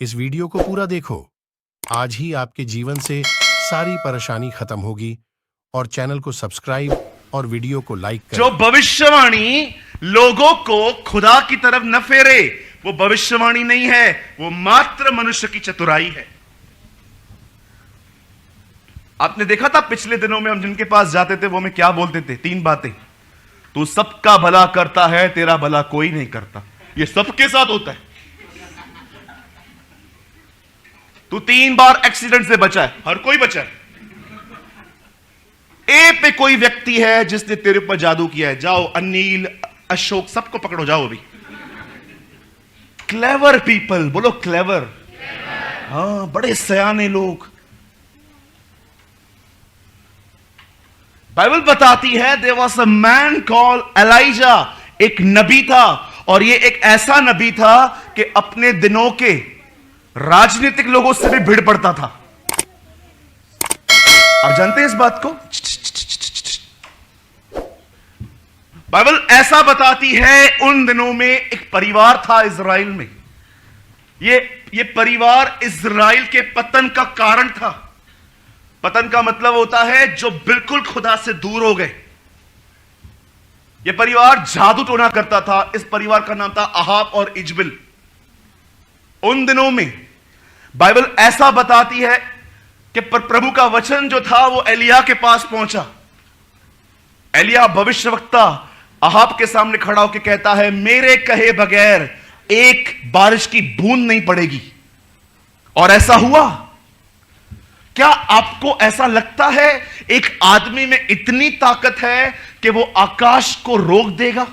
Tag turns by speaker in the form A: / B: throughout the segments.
A: इस वीडियो को पूरा देखो। आज ही आपके जीवन से सारी परेशानी खत्म होगी और चैनल को सब्सक्राइब और वीडियो को लाइक करें।
B: जो भविष्यवाणी लोगों को खुदा की तरफ न फेरे, वो भविष्यवाणी नहीं है, वो मात्र मनुष्य की चतुराई है। आपने देखा था पिछले दिनों में हम जिनके पास जाते थे वो हमें क्या बोलते थे? 3 बातें। तू सबका भला करता है, तेरा भला कोई नहीं करता। ये सबके साथ होता है। तू 3 बार एक्सीडेंट से बचा है, हर कोई बचा है। ए पे कोई व्यक्ति है जिसने तेरे ऊपर जादू किया है। जाओ अनिल, अशोक, सबको पकड़ो, जाओ अभी। क्लेवर पीपल, बोलो क्लेवर। हाँ, बड़े सयाने लोग। बाइबल बताती है there was a man called Elijah. एक नबी था, और ये एक ऐसा नबी था कि अपने दिनों के राजनीतिक लोगों से भी भिड़ पड़ता था। आप जानते हैं इस बात को? बाइबल ऐसा बताती है उन दिनों में एक परिवार था इज़राइल में। ये परिवार इज़राइल के पतन का कारण था। पतन का मतलब होता है जो बिल्कुल खुदा से दूर हो गए। यह परिवार जादू टोना करता था। इस परिवार का नाम था अहाब और इजबिल। उन दिनों में बाइबल ऐसा बताती है कि प्रभु का वचन जो था वो एलिया के पास पहुंचा। एलिया भविष्यवक्ता अहाब के सामने खड़ा होकर कहता है, मेरे कहे बगैर एक बारिश की बूंद नहीं पड़ेगी। और ऐसा हुआ। क्या आपको ऐसा लगता है एक आदमी में इतनी ताकत है कि वो आकाश को रोक देगा?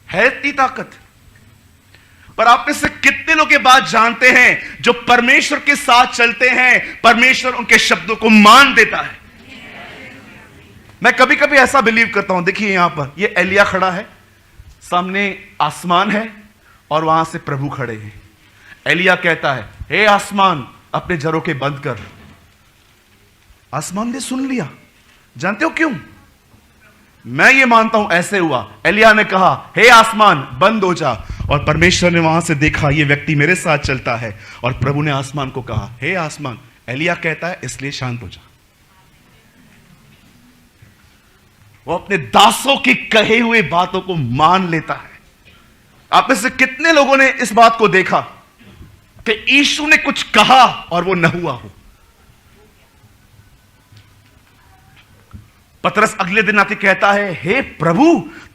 B: है इतनी ताकत? पर आप में से कितने लोग ये बात जानते हैं जो परमेश्वर के साथ चलते हैं, परमेश्वर उनके शब्दों को मान देता है? मैं कभी कभी ऐसा बिलीव करता हूं। देखिए यहां पर ये एलिया खड़ा है, सामने आसमान है और वहां से प्रभु खड़े हैं। एलिया कहता है, हे आसमान अपने झरोखे बंद कर। आसमान ने सुन लिया। जानते हो क्यों? मैं ये मानता हूं ऐसे हुआ। एलिया ने कहा, हे आसमान बंद हो जा, और परमेश्वर ने वहां से देखा ये व्यक्ति मेरे साथ चलता है, और प्रभु ने आसमान को कहा, हे आसमान। एलिया कहता है इसलिए शांत हो जा। वो अपने दासों की कहे हुए बातों को मान लेता है। आप में से कितने लोगों ने इस बात को देखा कि यीशु ने कुछ कहा और वो न हुआ हो? पतरस अगले दिन आके कहता है, हे प्रभु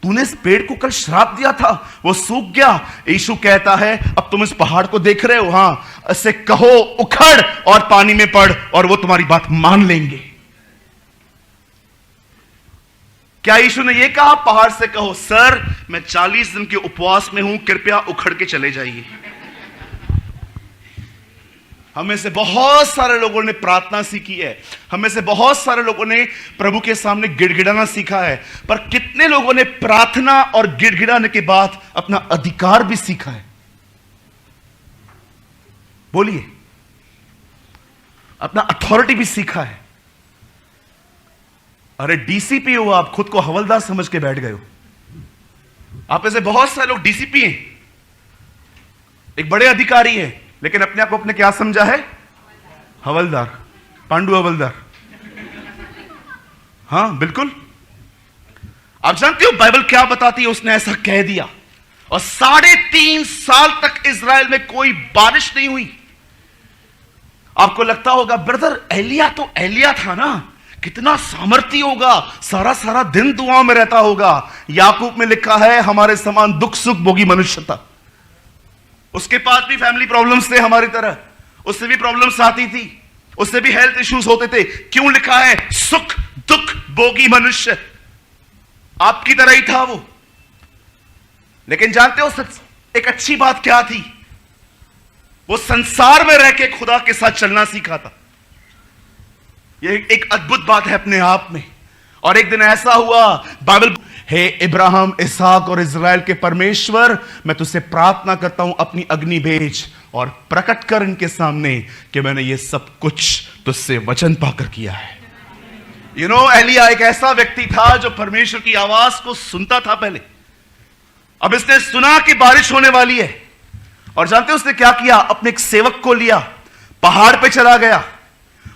B: तूने इस पेड़ को कल श्राप दिया था, वो सूख गया। यीशु कहता है, अब तुम इस पहाड़ को देख रहे हो, हां, इससे कहो उखड़ और पानी में पड़, और वो तुम्हारी बात मान लेंगे। क्या यीशु ने यह कहा पहाड़ से कहो, सर मैं 40 दिन के उपवास में हूं, कृपया उखड़ के चले जाइए? हमें से बहुत सारे लोगों ने प्रार्थना सीखी है, हमें से बहुत सारे लोगों ने प्रभु के सामने गिड़गिड़ाना सीखा है, पर कितने लोगों ने प्रार्थना और गिड़गिड़ाने के बाद अपना अधिकार भी सीखा है? बोलिए। अपना अथॉरिटी भी सीखा है। अरे डीसीपी हो आप, खुद को हवलदार समझ के बैठ गए हो। आप में से बहुत सारे लोग डीसीपी हैं, एक बड़े अधिकारी हैं, लेकिन अपने आप को अपने क्या समझा है? हवलदार, पांडु हवलदार। हां बिल्कुल। आप जानते हो बाइबल क्या बताती है? उसने ऐसा कह दिया, और 3.5 साल तक इज़राइल में कोई बारिश नहीं हुई। आपको लगता होगा ब्रदर एलिया तो एलिया था ना, कितना सामर्थी होगा, सारा दिन दुआओं में रहता होगा। याकूब में लिखा है, हमारे समान दुख सुख भोगी मनुष्य था। उसके पास भी फैमिली प्रॉब्लम्स थे हमारी तरह, उससे भी प्रॉब्लम्स आती थी, उससे भी हेल्थ इश्यूज होते थे। क्यों लिखा है सुख दुख भोगी मनुष्य? आपकी तरह ही था वो। लेकिन जानते हो एक अच्छी बात क्या थी? वो संसार में रह के खुदा के साथ चलना सीखा था। यह एक अद्भुत बात है अपने आप में। और एक दिन ऐसा हुआ, बाइबल, हे इब्राहिम, इसहाक और इज़राइल के परमेश्वर, मैं तुझसे प्रार्थना करता हूं अपनी अग्नि भेज और प्रकट कर इनके सामने कि मैंने ये सब कुछ तुझसे वचन पाकर किया है। एलिया एक ऐसा व्यक्ति था जो परमेश्वर की आवाज को सुनता था पहले। अब इसने सुना कि बारिश होने वाली है, और जानते हैं उसने क्या किया? अपने एक सेवक को लिया, पहाड़ पे चला गया,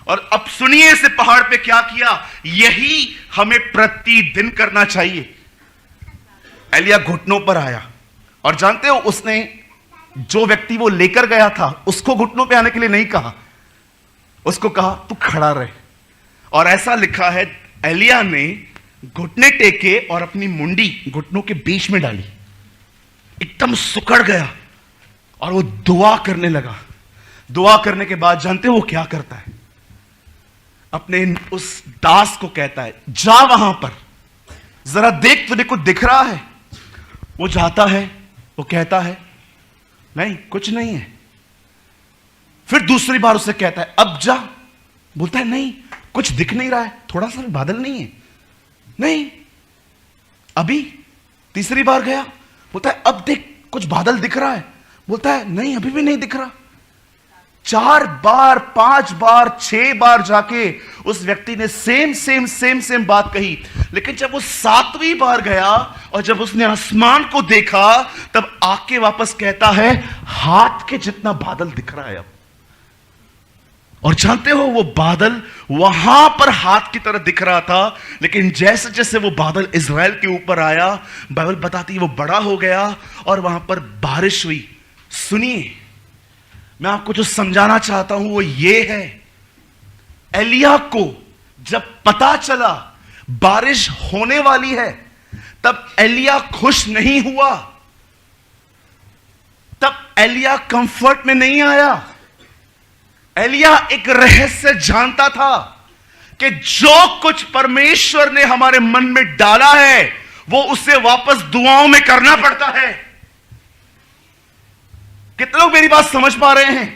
B: और अब सुनिए इसे पहाड़ पे क्या किया। यही हमें प्रतिदिन करना चाहिए। एलिया घुटनों पर आया, और जानते हो उसने जो व्यक्ति वो लेकर गया था उसको घुटनों पे आने के लिए नहीं कहा, उसको कहा तू खड़ा रहे। और ऐसा लिखा है एलिया ने घुटने टेके और अपनी मुंडी घुटनों के बीच में डाली, एकदम सुकड़ गया और वो दुआ करने लगा। दुआ करने के बाद जानते हो वो क्या करता है? अपने उस दास को कहता है जा वहां पर, जरा देख तुझे कुछ दिख रहा है। वो जाता है, वो कहता है नहीं कुछ नहीं है। फिर दूसरी बार उसे कहता है अब जा, बोलता है नहीं कुछ दिख नहीं रहा है, थोड़ा सा भी बादल नहीं है, नहीं। अभी तीसरी बार गया, बोलता है अब देख कुछ बादल दिख रहा है, बोलता है नहीं अभी भी नहीं दिख रहा। 4 बार 5 बार 6 बार जाके उस व्यक्ति ने सेम बात कही, लेकिन जब वो 7वीं बार गया और जब उसने आसमान को देखा तब आके वापस कहता है हाथ के जितना बादल दिख रहा है अब। और जानते हो वो बादल वहां पर हाथ की तरह दिख रहा था, लेकिन जैसे जैसे वो बादल इज़राइल के ऊपर आया, बाइबल बताती है वो बड़ा हो गया और वहां पर बारिश हुई। सुनिए मैं आपको जो समझाना चाहता हूं वो ये है, एलिया को जब पता चला बारिश होने वाली है तब एलिया खुश नहीं हुआ, तब एलिया कंफर्ट में नहीं आया। एलिया एक रहस्य जानता था कि जो कुछ परमेश्वर ने हमारे मन में डाला है वो उसे वापस दुआओं में करना पड़ता है। कितने लोग मेरी बात समझ पा रहे हैं?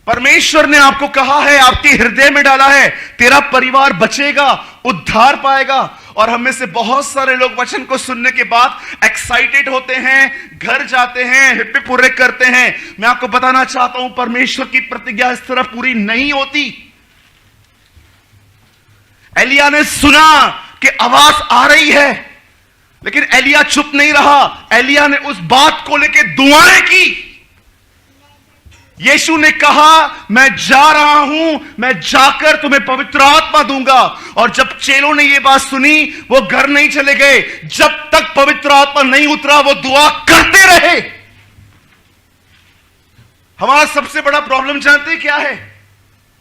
B: परमेश्वर ने आपको कहा है, आपके हृदय में डाला है, तेरा परिवार बचेगा, उद्धार पाएगा। और हम में से बहुत सारे लोग वचन को सुनने के बाद एक्साइटेड होते हैं, घर जाते हैं, हिप्पी पूरे करते हैं। मैं आपको बताना चाहता हूं परमेश्वर की प्रतिज्ञा इस तरह पूरी नहीं होती। एलिया ने सुना कि आवाज आ रही है, लेकिन एलिया चुप नहीं रहा। एलिया ने उस बात को लेकर दुआएं की। यीशु ने कहा मैं जा रहा हूं, मैं जाकर तुम्हें पवित्र आत्मा दूंगा। और जब चेलों ने यह बात सुनी वो घर नहीं चले गए, जब तक पवित्र आत्मा नहीं उतरा वो दुआ करते रहे। हमारा सबसे बड़ा प्रॉब्लम जानते हैं क्या है?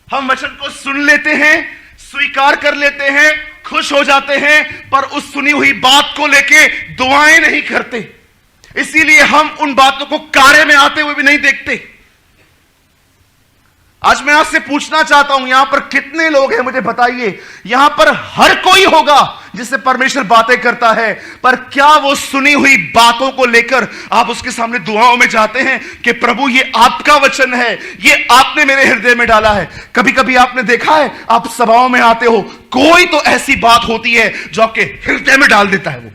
B: हम वचन को सुन लेते हैं, स्वीकार कर लेते हैं, खुश हो जाते हैं, पर उस सुनी हुई बात को लेके दुआएं नहीं करते। इसीलिए हम उन बातों को कार्य में आते हुए भी नहीं देखते। आज मैं आपसे पूछना चाहता हूं यहां पर कितने लोग हैं मुझे बताइए। यहां पर हर कोई होगा जिससे परमेश्वर बातें करता है, पर क्या वो सुनी हुई बातों को लेकर आप उसके सामने दुआओं में जाते हैं कि प्रभु ये आपका वचन है, ये आपने मेरे हृदय में डाला है। कभी कभी आपने देखा है आप सभाओं में आते हो, कोई तो ऐसी बात होती है जो आपके हृदय में डाल देता है। वो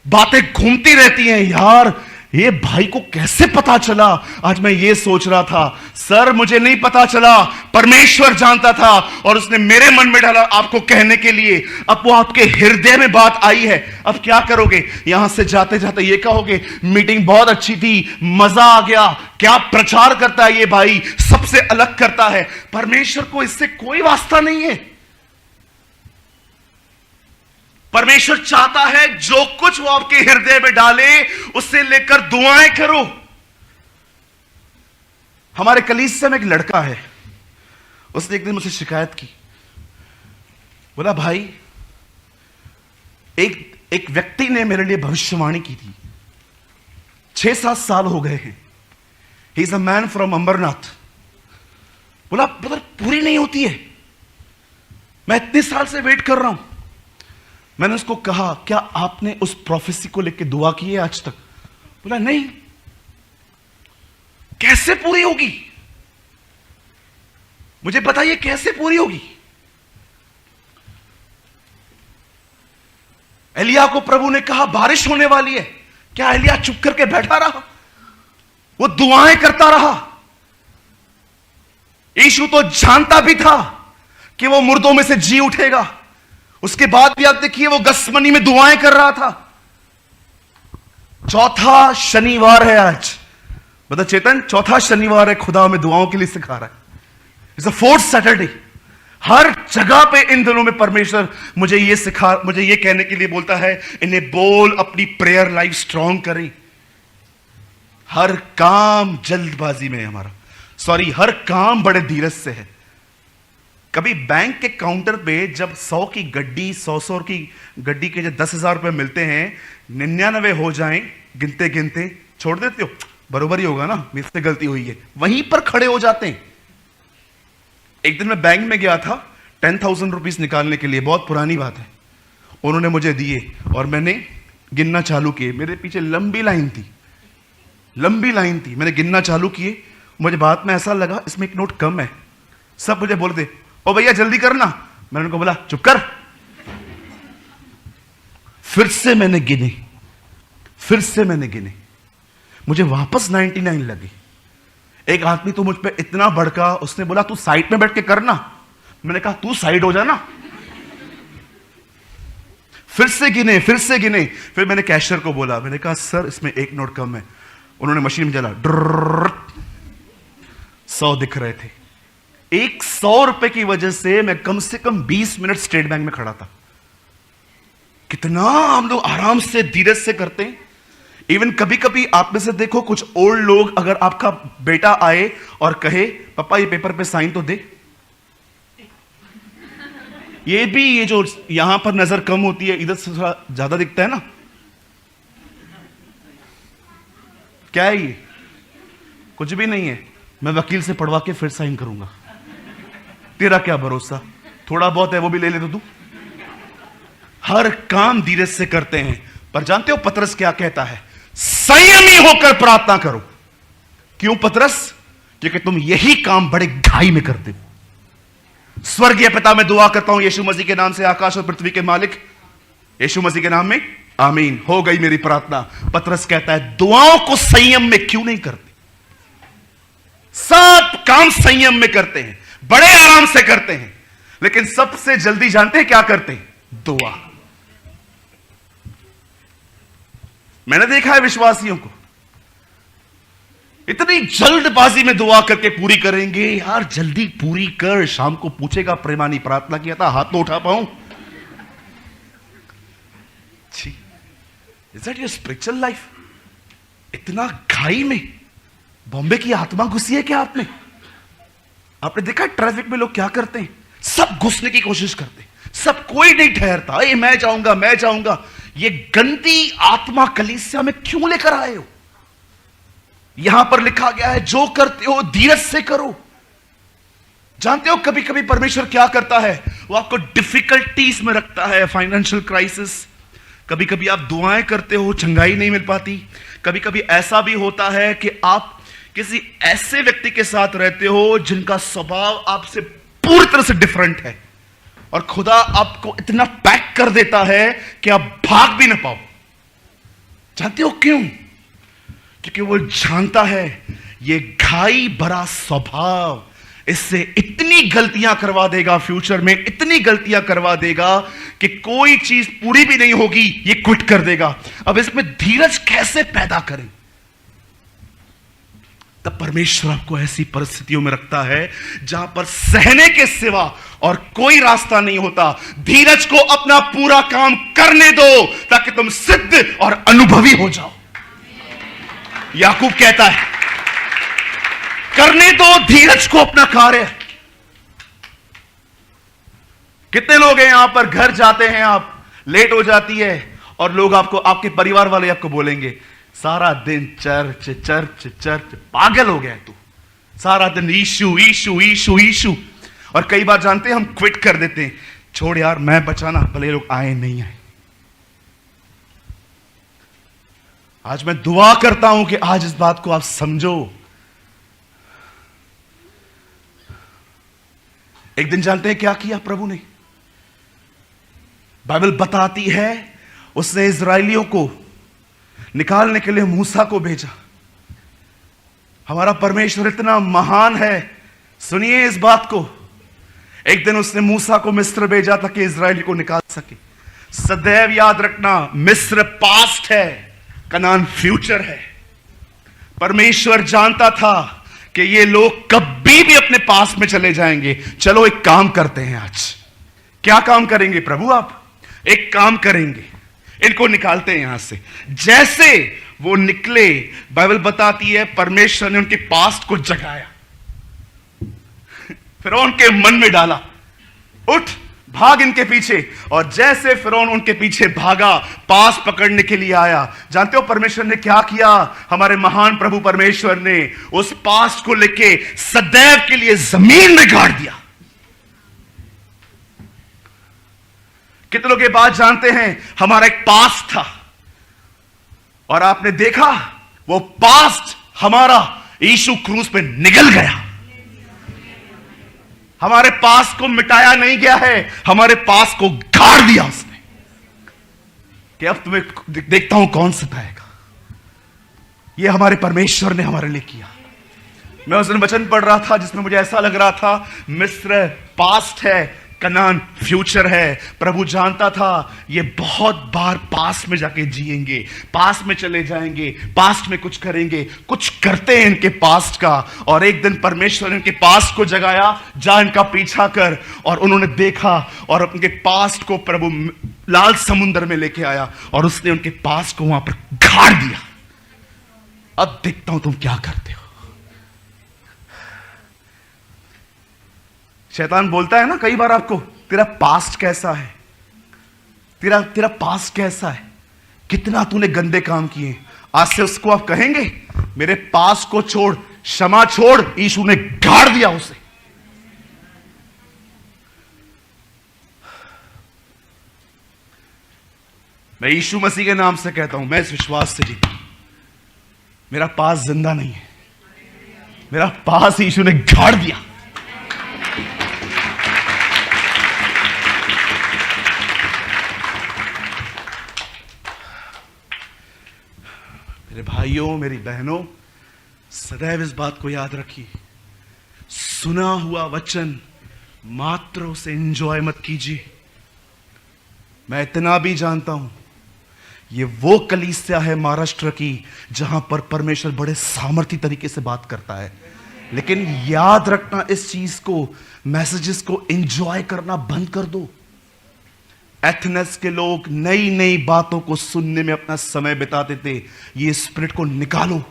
B: बातें घूमती रहती हैं, यार ये भाई को कैसे पता चला? आज मैं ये सोच रहा था, सर मुझे नहीं पता चला, परमेश्वर जानता था और उसने मेरे मन में डाला आपको कहने के लिए। अब वो आपके हृदय में बात आई है, अब क्या करोगे? यहां से जाते जाते ये कहोगे मीटिंग बहुत अच्छी थी, मजा आ गया, क्या प्रचार करता है ये भाई, सबसे अलग करता है। परमेश्वर को इससे कोई वास्ता नहीं है। परमेश्वर चाहता है जो कुछ वो आपके हृदय में डाले उससे लेकर दुआएं करो। हमारे कलीसिया में एक लड़का है, उसने एक दिन मुझसे शिकायत की, बोला भाई एक व्यक्ति ने मेरे लिए भविष्यवाणी की थी, 6-7 साल हो गए हैं, he is a man from Ambernath. बोला ब्रदर पूरी नहीं होती है, मैं इतने साल से वेट कर रहा हूं। मैंने उसको कहा क्या आपने उस प्रोफेसी को लेकर दुआ की है आज तक? बोला नहीं। कैसे पूरी होगी? मुझे बताइए कैसे पूरी होगी? एलिया को प्रभु ने कहा बारिश होने वाली है, क्या एलिया चुप करके बैठा रहा? वो दुआएं करता रहा। यीशु तो जानता भी था कि वो मुर्दों में से जी उठेगा, उसके बाद भी आप देखिए वो गसमनी में दुआएं कर रहा था। चौथा शनिवार है आज। बता चेतन, चौथा शनिवार है, खुदा हमें दुआओं के लिए सिखा रहा है। It's a fourth Saturday. हर जगह पे इन दिनों में परमेश्वर मुझे ये कहने के लिए बोलता है, इन्हें बोल अपनी प्रेयर लाइफ स्ट्रांग करें। हर काम जल्दबाजी में है हमारा, सॉरी, हर काम बड़े धीरज से है। कभी बैंक के काउंटर पे जब 100 की गड्डी, 100 की गड्डी के जब 10,000 रुपए मिलते हैं, 99 हो जाएं गिनते गिनते, छोड़ देते हो, बरोबर ही होगा ना, मेरे से गलती हुई है, वहीं पर खड़े हो जाते हैं। एक दिन मैं बैंक में गया था 10,000 रुपीज निकालने के लिए, बहुत पुरानी बात है। उन्होंने मुझे दिए और मैंने गिनना चालू किए। मेरे पीछे लंबी लाइन थी, मैंने गिनना चालू किए। मुझे बात में ऐसा लगा इसमें एक नोट कम है। सब मुझे बोलते, ओ भैया जल्दी करना। मैंने उनको बोला चुप कर। फिर से मैंने गिने, मुझे वापस 99 लगी। एक आदमी तो मुझ पे इतना भड़का, उसने बोला तू साइड में बैठ के करना। मैंने कहा तू साइड हो जाना। फिर से गिने। फिर मैंने कैशियर को बोला, मैंने कहा सर इसमें एक नोट कम है। उन्होंने मशीन में चला, 100 दिख रहे थे। एक 100 रुपए की वजह से मैं कम से कम 20 मिनट स्टेट बैंक में खड़ा था। कितना हम लोग आराम से धीरज से करते हैं। इवन कभी कभी आप में से देखो, कुछ ओल्ड लोग, अगर आपका बेटा आए और कहे पापा ये पेपर पे साइन तो दे, ये जो यहां पर नजर कम होती है, इधर से थोड़ा ज्यादा दिखता है ना, क्या है ये? कुछ भी नहीं है, मैं वकील से पढ़वा के फिर साइन करूंगा। तेरा क्या भरोसा, थोड़ा बहुत है वो भी ले ले तो तू। हर काम धीरज से करते हैं, पर जानते हो पतरस क्या कहता है? संयमी होकर प्रार्थना करो। क्यों पतरस? क्योंकि तुम यही काम बड़े घाई में करते हो। स्वर्गीय पिता, मैं दुआ करता हूं यीशु मसीह के नाम से, आकाश और पृथ्वी के मालिक, यीशु मसीह के नाम में आमीन। हो गई मेरी प्रार्थना। पतरस कहता है दुआओं को संयम में क्यों नहीं करते? सब काम संयम में करते हैं, बड़े आराम से करते हैं, लेकिन सबसे जल्दी जानते हैं क्या करते हैं? दुआ। मैंने देखा है विश्वासियों को इतनी जल्दबाजी में दुआ करके पूरी करेंगे। यार जल्दी पूरी कर, शाम को पूछेगा प्रेमानी प्रार्थना किया था, हाथ तो उठा पाऊं। Is that your spiritual life? इतना घाई में बॉम्बे की आत्मा घुसी है क्या आप में? आपने देखा ट्रैफिक में लोग क्या करते हैं? सब घुसने की कोशिश करते हैं, सब, कोई नहीं ठहरता। ए मैं जाऊंगा। ये गंदी आत्मा कलीसिया में क्यों लेकर आए हो? यहां पर लिखा गया है जो करते हो धीरज से करो। जानते हो कभी कभी परमेश्वर क्या करता है? वो आपको डिफिकल्टीज में रखता है, फाइनेंशियल क्राइसिस। कभी कभी आप दुआएं करते हो, चंगाई नहीं मिल पाती। कभी कभी ऐसा भी होता है कि आप किसी ऐसे व्यक्ति के साथ रहते हो जिनका स्वभाव आपसे पूरी तरह से डिफरेंट है, और खुदा आपको इतना पैक कर देता है कि आप भाग भी ना पाओ। जानते हो क्यों? क्योंकि वो जानता है ये घाई भरा स्वभाव इससे इतनी गलतियां करवा देगा, फ्यूचर में इतनी गलतियां करवा देगा कि कोई चीज पूरी भी नहीं होगी, ये क्विट कर देगा। अब इसमें धीरज कैसे पैदा करें? तब परमेश्वर आपको ऐसी परिस्थितियों में रखता है जहां पर सहने के सिवा और कोई रास्ता नहीं होता। धीरज को अपना पूरा काम करने दो ताकि तुम सिद्ध और अनुभवी हो जाओ। याकूब कहता है करने दो धीरज को अपना कार्य। कितने लोग हैं यहां पर, घर जाते हैं आप, लेट हो जाती है और लोग आपको, आपके परिवार वाले आपको बोलेंगे सारा दिन चर्च, पागल हो गया है तू, सारा दिन ईशु। और कई बार जानते हैं हम क्विट कर देते हैं, छोड़ यार मैं बचाना, भले लोग आए नहीं आए। आज मैं दुआ करता हूं कि आज इस बात को आप समझो। एक दिन जानते हैं क्या किया प्रभु ने? बाइबल बताती है उसने इजराइलियों को निकालने के लिए मूसा को भेजा। हमारा परमेश्वर इतना महान है, सुनिए इस बात को। एक दिन उसने मूसा को मिस्र भेजा ताकि इजराइल को निकाल सके। सदैव याद रखना मिस्र पास्ट है, कनान फ्यूचर है। परमेश्वर जानता था कि ये लोग कभी भी अपने पास में चले जाएंगे। चलो एक काम करते हैं आज। क्या काम करेंगे प्रभु आप? एक काम करेंगे, इनको निकालते हैं यहां से। जैसे वो निकले, बाइबल बताती है परमेश्वर ने उनके पास्ट को जगाया, फिरौन के मन में डाला, उठ भाग इनके पीछे। और जैसे फिरौन उनके पीछे भागा, पास पकड़ने के लिए आया, जानते हो परमेश्वर ने क्या किया? हमारे महान प्रभु परमेश्वर ने उस पास को लेके सदैव के लिए जमीन में गाड़ दिया। कितनों के बाद जानते हैं हमारा एक पास्ट था, और आपने देखा वो पास्ट हमारा यीशु क्रूस पे निगल गया। हमारे पास को मिटाया नहीं गया है, हमारे पास को गाड़ दिया उसने कि अब तुम्हें देखता हूं कौन सताएगा। यह हमारे परमेश्वर ने हमारे लिए किया। मैं उस दिन वचन पढ़ रहा था जिसमें मुझे ऐसा लग रहा था मिस्र पास्ट है, कनान फ्यूचर है। प्रभु जानता था ये बहुत बार पास में जाके जिएंगे, पास में चले जाएंगे, पास्ट में कुछ करेंगे, कुछ करते हैं इनके पास्ट का। और एक दिन परमेश्वर ने इनके पास्ट को जगाया, जा इनका पीछा कर। और उन्होंने देखा और उनके पास्ट को प्रभु लाल समुद्र में लेके आया और उसने उनके पास्ट को वहां पर गाड़ दिया। अब देखता हूं तुम क्या करते हो। शैतान बोलता है ना कई बार आपको, तेरा पास्ट कैसा है, तेरा पास्ट कैसा है, कितना तूने गंदे काम किए। आज से उसको आप कहेंगे मेरे पास्ट को छोड़, क्षमा छोड़। यीशु ने गाड़ दिया उसे। मैं यीशु मसीह के नाम से कहता हूं, मैं इस विश्वास से जीता हूं, मेरा पास्ट जिंदा नहीं है, मेरा पास्ट यीशु ने गाड़ दिया। मेरे भाइयों, मेरी बहनों, सदैव इस बात को याद रखिए, सुना हुआ वचन मात्र उसे एंजॉय मत कीजिए। मैं इतना भी जानता हूं ये वो कलीसिया है महाराष्ट्र की जहां पर परमेश्वर बड़े सामर्थी तरीके से बात करता है, लेकिन याद रखना इस चीज को, मैसेजेस को एंजॉय करना बंद कर दो। एथेंस के लोग नई नई बातों को सुनने में अपना समय बिताते थे। ये स्पिरिट को निकालो।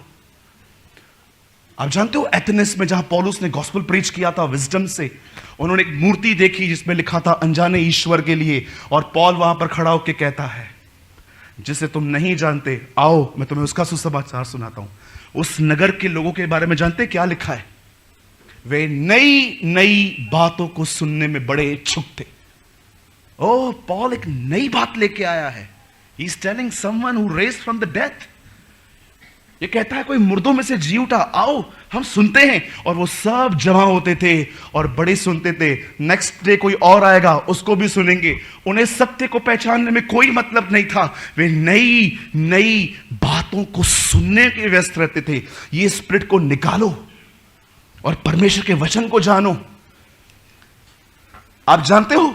B: आप जानते हो एथेंस में जहां पौलुस ने गॉस्पेल प्रीच किया था विजडम से, उन्होंने एक मूर्ति देखी जिसमें लिखा था अनजाने ईश्वर के लिए। और पौल वहां पर खड़ा होकर कहता है जिसे तुम नहीं जानते, आओ मैं तुम्हें उसका सुसमाचार सुनाता हूं। उस नगर के लोगों के बारे में जानते क्या लिखा है? वे नई नई बातों को सुनने में बड़े इच्छुक थे। ओह, पॉल एक नई बात लेके आया है। He is telling someone who raised from the death. ये कहता है कोई मुर्दों में से जी उठा, आओ हम सुनते हैं। और वो सब जमा होते थे और बड़े सुनते थे। नेक्स्ट डे कोई और आएगा, उसको भी सुनेंगे। उन्हें सत्य को पहचानने में कोई मतलब नहीं था, वे नई नई बातों को सुनने के व्यस्त रहते थे। ये स्पिरिट को निकालो और परमेश्वर के वचन को जानो। आप जानते हो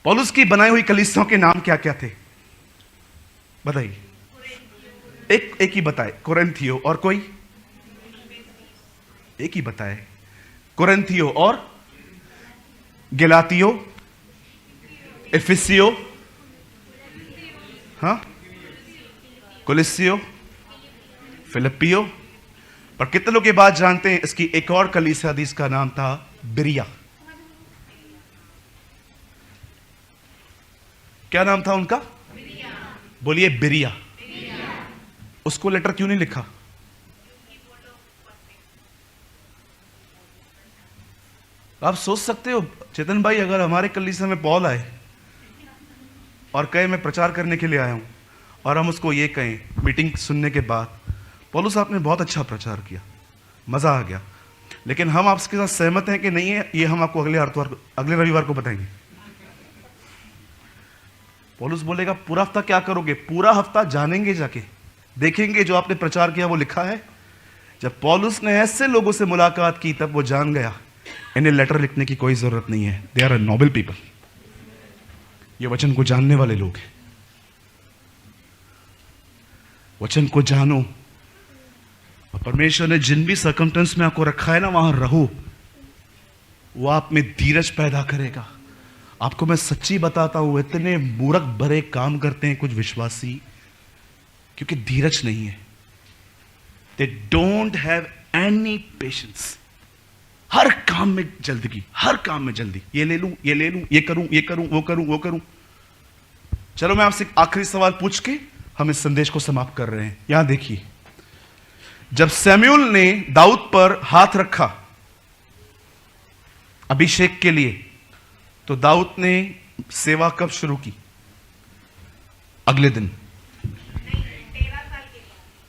B: पौलुस की बनाई हुई कलीसियाओं के नाम क्या क्या थे? बताइए। एक ही बताए, कोरिन्थियो। और कोई? एक ही बताए, कोरिन्थियो और गलातियो, एफिसियो, हाँ, कुलिसियो, फिलिपियो। पर कितने लोग ये बात जानते हैं इसकी एक और कलीसिया थी, इसका नाम था बिरिया। क्या नाम था उनका? बोलिए बिरिया। उसको लेटर क्यों नहीं लिखा? आप सोच सकते हो चेतन भाई, अगर हमारे कलीसिया में पौल आए और कहे मैं प्रचार करने के लिए आया हूं, और हम उसको ये कहें मीटिंग सुनने के बाद, पौलुस आपने बहुत अच्छा प्रचार किया, मजा आ गया, लेकिन हम आपके साथ सहमत हैं कि नहीं है, ये हम आपको अगले रविवार को बताएंगे। पौलुस बोलेगा पूरा हफ्ता क्या करोगे? पूरा हफ्ता जानेंगे, जाके देखेंगे जो आपने प्रचार किया वो लिखा है। जब पौलुस ने ऐसे लोगों से मुलाकात की तब वो जान गया इन्हें लेटर लिखने की कोई जरूरत नहीं है। They are a noble people. ये वचन को जानने वाले लोग हैं। वचन को जानो, और परमेश्वर ने जिन भी सर्कमस्टेंस में आपको रखा है ना, वहां रहो। वो आप में धीरज पैदा करेगा। आपको मैं सच्ची बताता हूं, इतने मूर्ख भरे काम करते हैं कुछ विश्वासी, क्योंकि धीरज नहीं है। They don't have any patience. हर काम में जल्दगी, हर काम में जल्दी, ये ले लूं, ये ले लूं, ये करूं, ये करूं, वो करूं, वो करूं। चलो मैं आपसे आखिरी सवाल पूछ के हम इस संदेश को समाप्त कर रहे हैं। यहां देखिए, जब सैमुएल ने दाऊद पर हाथ रखा अभिषेक के लिए, तो दाऊद ने सेवा कब शुरू की? अगले दिन।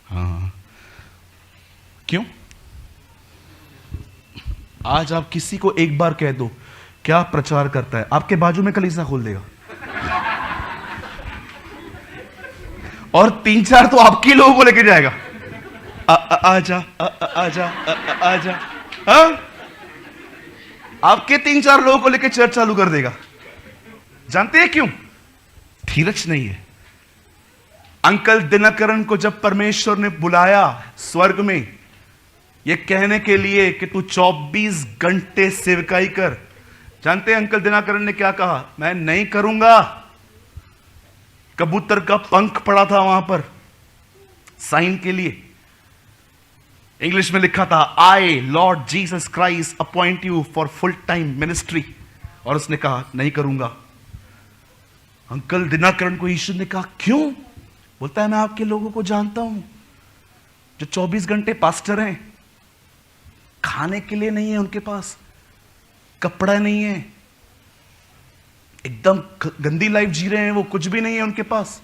B: हाँ, क्यों? आज आप किसी को एक बार कह दो क्या प्रचार करता है, आपके बाजू में कलीसिया खोल देगा। और 3-4 तो आपके लोगों को लेके जाएगा। आजा, आजा, आजा। आपके 3-4 लोगों को लेके चर्च चालू कर देगा। जानते हैं क्यों? धीरज नहीं है। अंकल दिनकरण को जब परमेश्वर ने बुलाया स्वर्ग में, यह कहने के लिए कि तू 24 घंटे सेवकाई कर, जानते हैं अंकल दिनकरण ने क्या कहा? मैं नहीं करूंगा। कबूतर का पंख पड़ा था वहां पर साइन के लिए, इंग्लिश में लिखा था, I Lord Jesus Christ appoint you for full time ministry, और उसने कहा नहीं करूंगा। अंकल दिनकरण को यीशु ने कहा क्यों? बोलता है मैं आपके लोगों को जानता हूं जो 24 घंटे पास्टर हैं, खाने के लिए नहीं है उनके पास, कपड़ा नहीं है, एकदम गंदी लाइफ जी रहे हैं, वो कुछ भी नहीं है उनके पास।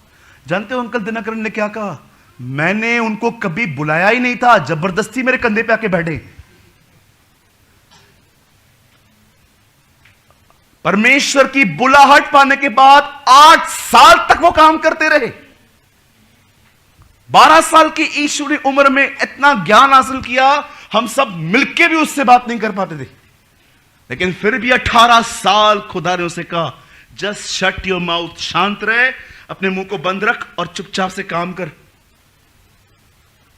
B: जानते हो अंकल दिनकरण ने क्या कहा? मैंने उनको कभी बुलाया ही नहीं था, जबरदस्ती मेरे कंधे पे आके बैठे। परमेश्वर की बुलाहट पाने के बाद 8 साल तक वो काम करते रहे। 12 साल की यीशु ने उम्र में इतना ज्ञान हासिल किया, हम सब मिलके भी उससे बात नहीं कर पाते थे। लेकिन फिर भी 18 साल खुदा ने उसे कहा जस्ट शट योर माउथ, शांत रहे, अपने मुंह को बंद रख और चुपचाप से काम कर।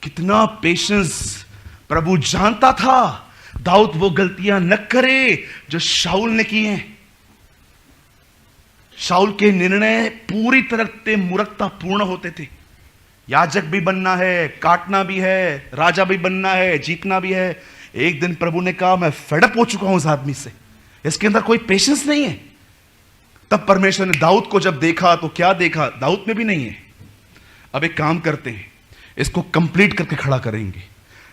B: कितना पेशेंस! प्रभु जानता था दाऊद वो गलतियां न करे जो शाऊल ने की हैं। शाऊल के निर्णय पूरी तरह से मूर्खता पूर्ण होते थे। याजक भी बनना है, काटना भी है, राजा भी बनना है, जीतना भी है। एक दिन प्रभु ने कहा मैं फेडअप हो चुका हूं इस आदमी से, इसके अंदर कोई पेशेंस नहीं है। तब परमेश्वर ने दाऊद को जब देखा तो क्या देखा? दाऊद में भी नहीं है। अब एक काम करते हैं, इसको कंप्लीट करके खड़ा करेंगे।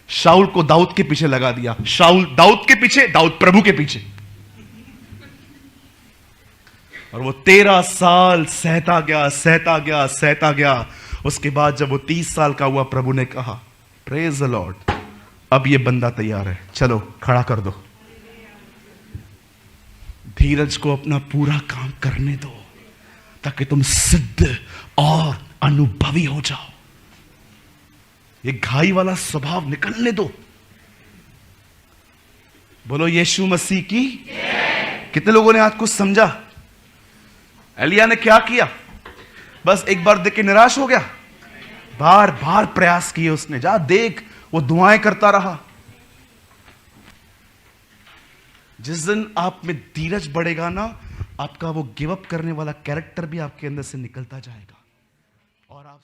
B: शाऊल को दाऊद के पीछे लगा दिया, शाऊल दाऊद के पीछे, दाऊद प्रभु के पीछे, और वो 13 साल सहता गया, सहता गया, सहता गया। उसके बाद जब वो 30 साल का हुआ, प्रभु ने कहा प्रेज द लॉर्ड, अब ये बंदा तैयार है, चलो खड़ा कर दो। धीरज को अपना पूरा काम करने दो ताकि तुम सिद्ध और अनुभवी हो जाओ। ये घाई वाला स्वभाव निकलने दो। बोलो यीशु मसीह की। कितने लोगों ने आज कुछ समझा? एलिया ने क्या किया? बस एक बार देख के निराश हो गया? बार बार प्रयास किए उसने। जा देख, वो दुआएं करता रहा। जिस दिन आप में धीरज बढ़ेगा ना, आपका वो गिव अप करने वाला कैरेक्टर भी आपके अंदर से निकलता जाएगा और आप